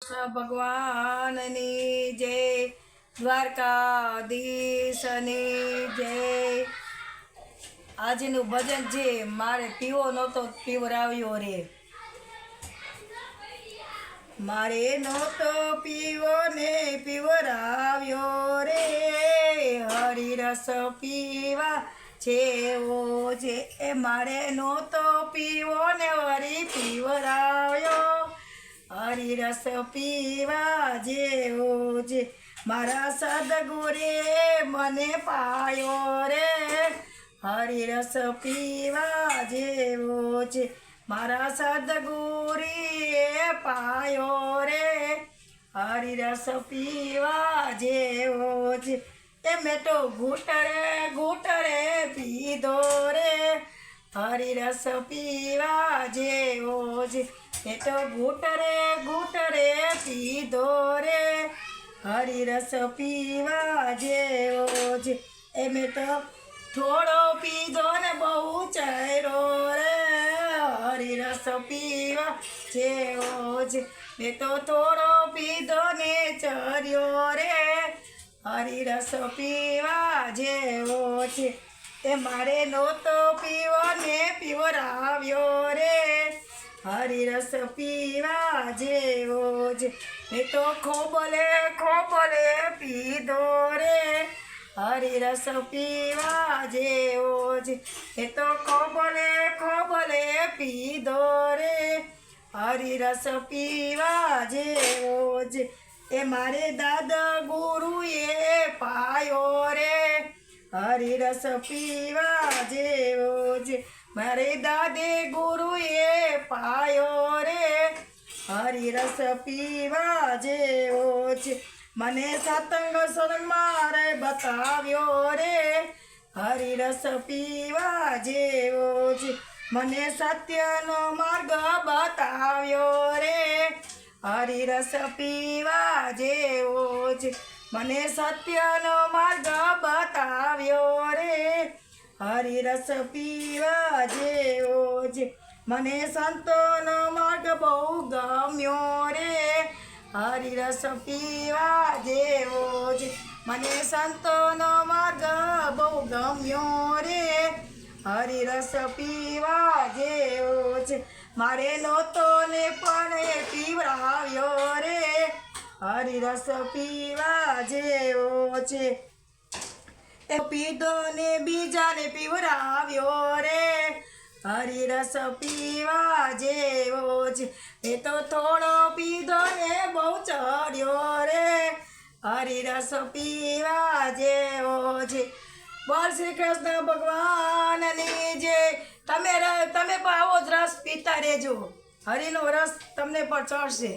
ભગવાનની જય, દ્વારકાધીશની જય। આજનું ભજન છે મારે પીવો નહોતો પીવરાવ્યો રે, મારે નહોતો પીવો ને પીવરાવ્યો રે, હરિરસ પીવા જેવો છે એ મારે નહોતો પીવો ને વળી પીવરાવ્યો, હરિરસ પીવા જેવો છે મારા સદગુરે મને પાયો રે, હરિરસ પીવા જેવો છે મારા સદગુરીએ પાયો રે, હરિરસ પીવા જેવો છે એ મેં તો ઘૂંટરે પીધો રે, હરિરસ પીવા જેવો છે મેં તો ઘૂંટરે પીધો રે, હરિરસ પીવા જેવો છે એ મેં તો થોડો પીધો ને બહુ ચાર્યો રે, હરિરસ પીવા જેવો છે મેં તો થોડો પીધો ને ચર્યો રે, હરિરસ પીવા જેવો છે એ મારે નહોતો પીવો ને પીવરાવ્યો રે, હરિરસ પીવા જેવો છે મેં તો ખોબલે પીધો રે, હરિરસ પીવા જેવો છે એ તો ખોબલે પીધો રે, હરિરસ પીવા જેવો છે એ મારે દાદા ગુરુએ પાયો રે, હરિરસ પીવા જેવો છે મારે દાદે ગુરુએ પાયો રે, હરિરસ પીવા જેવો છે મને સત્સંગ મારે બતાવ્યો રે, હરિરસ પીવા જેવો છે મને સત્યનો માર્ગ બતાવ્યો રે, હરિરસ પીવા જેવો છે મને સત્યનો માર્ગ બતાવ્યો રે, હરિરસ પીવા જેવો છે મને સંતોનો માર્ગ બહુ ગમ્યો રે, હરિરસ પીવા જેવો છે મને સંતોનો માર્ગ બહુ ગમ્યો રે, હરિરસ પીવા જેવો છે મારે નહોતો ને પણ એ પીવરાવ્યો રે, હરિરસ પીવા જેવો છે એ પીધો ને બીજાને પીવરાવ્યો રે, હરિરસ પીવા જેવો છે એ તો થોડો પીધો ને બહુ ચડ્યો રે, હરિરસ પીવા જેવો છે। બોલ શ્રી કૃષ્ણ ભગવાનની જય। તમે પણ આવો જ રસ પીતા રહેજો, હરિનો રસ તમને પણ ચડશે।